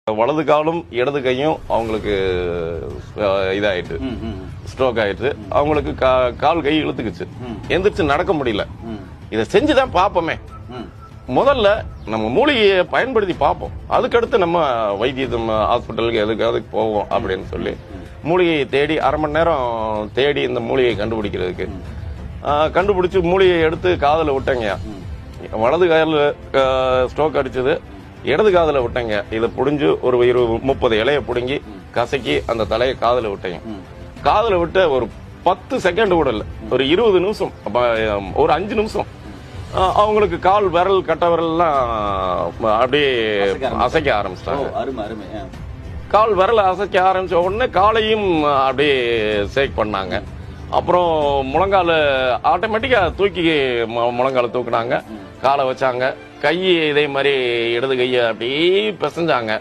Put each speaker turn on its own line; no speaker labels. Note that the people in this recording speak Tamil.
வலது காலும் இடது கையும் அவங்களுக்கு இதாயிட்டு ஸ்ட்ரோக் ஆயிட்டு அவங்களுக்கு கால் கை இழுத்துக்குச்சு, எந்திரிச்சு நடக்க முடியல. இதை செஞ்சுதான் பார்ப்போமே, முதல்ல நம்ம மூலிகையை பயன்படுத்தி பார்ப்போம், அதுக்கடுத்து நம்ம வைத்தியம் ஹாஸ்பிட்டலுக்கு எதுக்காவது போவோம் அப்படின்னு சொல்லி மூலிகையை தேடி 1/2 மணி நேரம் தேடி இந்த மூலிகையை கண்டுபிடிக்கிறதுக்கு கண்டுபிடிச்சு மூலிகையை எடுத்து காதுல விட்டேங்க. வலது காலில் ஸ்ட்ரோக் அடிச்சது, இடது காதுல விட்டேங்க. இதை புடிஞ்சு ஒரு 30 இலையை புடுங்கி கசக்கி அந்த தலையை காதுல விட்டேங்க. காதுல விட்டு ஒரு 10 செகண்ட் கூட இல்ல, ஒரு 20 நிமிஷம், ஒரு 5 நிமிஷம் அவங்களுக்கு கால் விரல் கட்ட விரல் எல்லாம் அப்படியே அசைக்க ஆரம்பிச்சிட்டாங்க. கால் விரல அசைக்க ஆரம்பிச்ச உடனே காலையும் அப்படியே ஷேக் பண்ணாங்க. அப்புறம் முழங்கால ஆட்டோமேட்டிக்கா தூக்கி முழங்கால தூக்குனாங்க, காலை வச்சாங்க, கை இதே மாதிரி இடது கையை அப்படியே பிசைஞ்சாங்க.